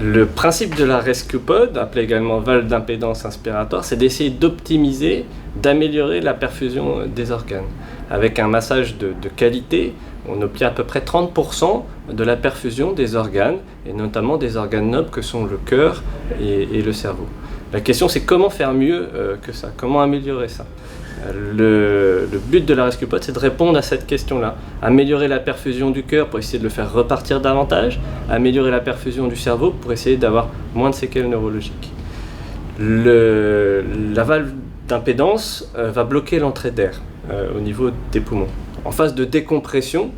Le principe de la rescue pod, appelé également valve d'impédance inspiratoire, c'est d'essayer d'optimiser, d'améliorer la perfusion des organes. Avec un massage de qualité, on obtient à peu près 30% de la perfusion des organes, et notamment des organes nobles que sont le cœur et le cerveau. La question, c'est comment faire mieux que ça, comment améliorer ça. Le but de la rescue pod, c'est de répondre à cette question-là. Améliorer la perfusion du cœur pour essayer de le faire repartir davantage, améliorer la perfusion du cerveau pour essayer d'avoir moins de séquelles neurologiques. La valve d'impédance va bloquer l'entrée d'air au niveau des poumons. En phase de décompression,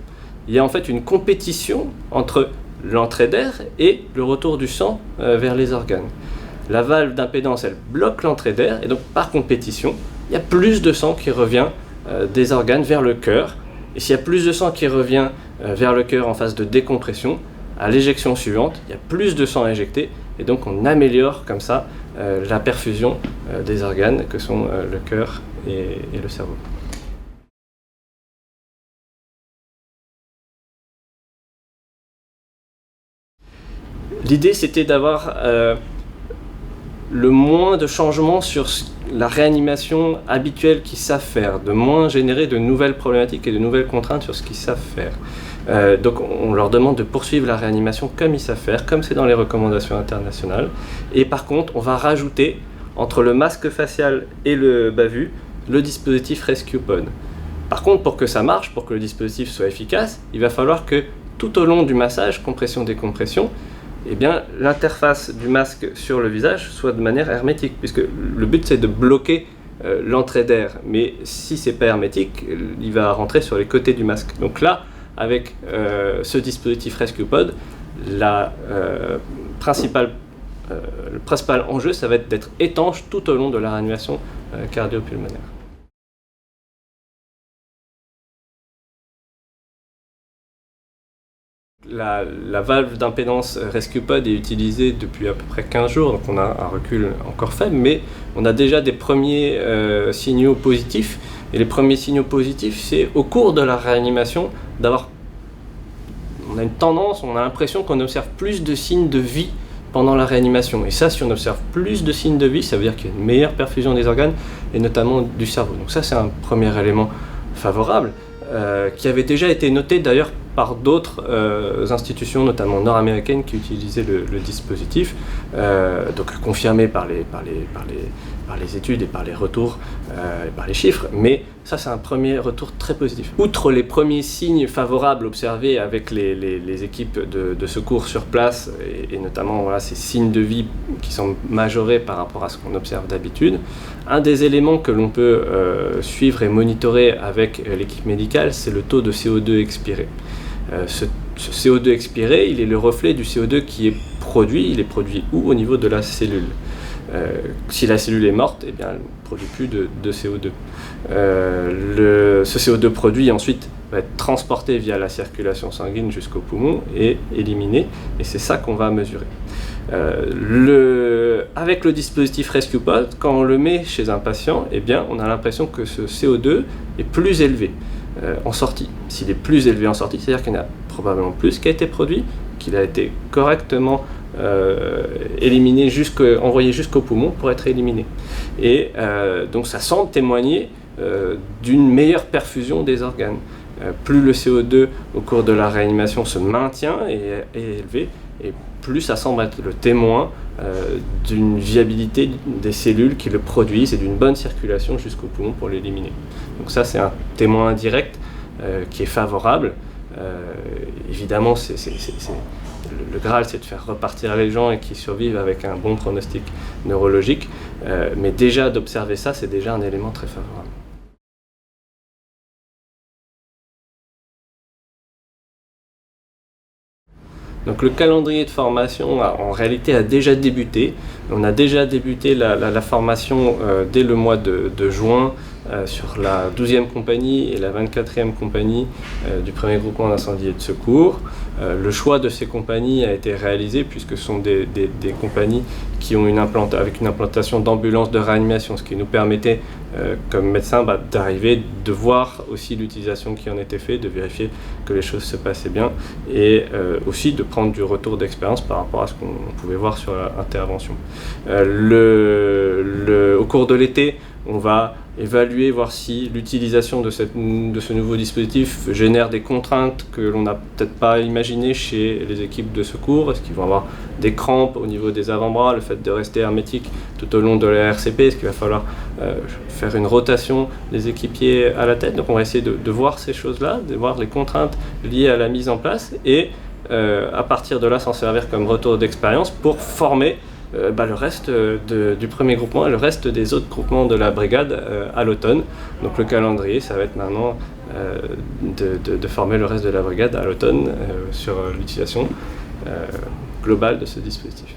il y a en fait une compétition entre l'entrée d'air et le retour du sang vers les organes. La valve d'impédance, elle bloque l'entrée d'air et donc par compétition, il y a plus de sang qui revient des organes vers le cœur. Et s'il y a plus de sang qui revient vers le cœur en phase de décompression, à l'éjection suivante, il y a plus de sang injecté et donc on améliore comme ça la perfusion des organes que sont le cœur et le cerveau. L'idée, c'était d'avoir le moins de changements sur la réanimation habituelle qu'ils savent faire, de moins générer de nouvelles problématiques et de nouvelles contraintes sur ce qu'ils savent faire. Donc on leur demande de poursuivre la réanimation comme ils savent faire, comme c'est dans les recommandations internationales. Et par contre, on va rajouter, entre le masque facial et le bas-vu, le dispositif Rescue Pod. Par contre, pour que ça marche, pour que le dispositif soit efficace, il va falloir que tout au long du massage, compression-décompression, eh bien, l'interface du masque sur le visage soit de manière hermétique, puisque le but c'est de bloquer l'entrée d'air, mais si c'est pas hermétique, il va rentrer sur les côtés du masque. Donc là, avec ce dispositif Rescue Pod, le principal enjeu, ça va être d'être étanche tout au long de la réanimation cardio-pulmonaire. La valve d'impédance Rescue Pod est utilisée depuis à peu près 15 jours, donc on a un recul encore faible, mais on a déjà des premiers signaux positifs. Et les premiers signaux positifs, c'est au cours de la réanimation on a une tendance, on a l'impression qu'on observe plus de signes de vie pendant la réanimation. Et ça, si on observe plus de signes de vie, ça veut dire qu'il y a une meilleure perfusion des organes et notamment du cerveau. Donc ça, c'est un premier élément favorable qui avait déjà été noté d'ailleurs par d'autres institutions, notamment nord-américaines, qui utilisaient le dispositif, donc confirmé par les études et par les retours et par les chiffres, mais ça c'est un premier retour très positif. Outre les premiers signes favorables observés avec les équipes de secours sur place, et notamment voilà, ces signes de vie qui sont majorés par rapport à ce qu'on observe d'habitude, un des éléments que l'on peut suivre et monitorer avec l'équipe médicale, c'est le taux de CO2 expiré. Ce CO2 expiré, il est le reflet du CO2 qui est produit. Il est produit où? Au niveau de la cellule. Si la cellule est morte, eh bien, elle ne produit plus de CO2. Ce CO2 produit ensuite va être transporté via la circulation sanguine jusqu'au poumon et éliminé. Et c'est ça qu'on va mesurer. Avec le dispositif Rescue Pod, quand on le met chez un patient, eh bien, on a l'impression que ce CO2 est plus élevé en sortie. S'il est plus élevé en sortie, c'est-à-dire qu'il y en a probablement plus qui a été produit, qu'il a été correctement éliminé, envoyé jusqu'au poumon pour être éliminé. Et donc ça semble témoigner d'une meilleure perfusion des organes. Plus le CO2 au cours de la réanimation se maintient et est élevé, et plus ça semble être le témoin d'une viabilité des cellules qui le produisent et d'une bonne circulation jusqu'au poumon pour l'éliminer. Donc ça, c'est un témoin indirect qui est favorable. Évidemment, le Graal, c'est de faire repartir les gens et qu'ils survivent avec un bon pronostic neurologique. Mais déjà, d'observer ça, c'est déjà un élément très favorable. Donc le calendrier de formation en réalité a déjà débuté. On a déjà débuté la formation dès le mois de juin sur la 12e compagnie et la 24e compagnie du 1er groupement d'incendie et de secours. Le choix de ces compagnies a été réalisé puisque ce sont des compagnies qui ont avec une implantation d'ambulances de réanimation, ce qui nous permettait, comme médecin, d'arriver, de voir aussi l'utilisation qui en était faite, de vérifier que les choses se passaient bien et aussi de prendre du retour d'expérience par rapport à ce qu'on pouvait voir sur l'intervention. Au cours de l'été, on va évaluer, voir si l'utilisation de ce nouveau dispositif génère des contraintes que l'on n'a peut-être pas imaginées chez les équipes de secours. Est-ce qu'ils vont avoir des crampes au niveau des avant-bras, le fait de rester hermétique tout au long de la RCP, est-ce qu'il va falloir faire une rotation des équipiers à la tête? Donc on va essayer de voir ces choses-là, de voir les contraintes liées à la mise en place et à partir de là s'en servir comme retour d'expérience pour former le reste du premier groupement et le reste des autres groupements de la brigade à l'automne. Donc le calendrier, ça va être maintenant de former le reste de la brigade à l'automne sur l'utilisation globale de ce dispositif.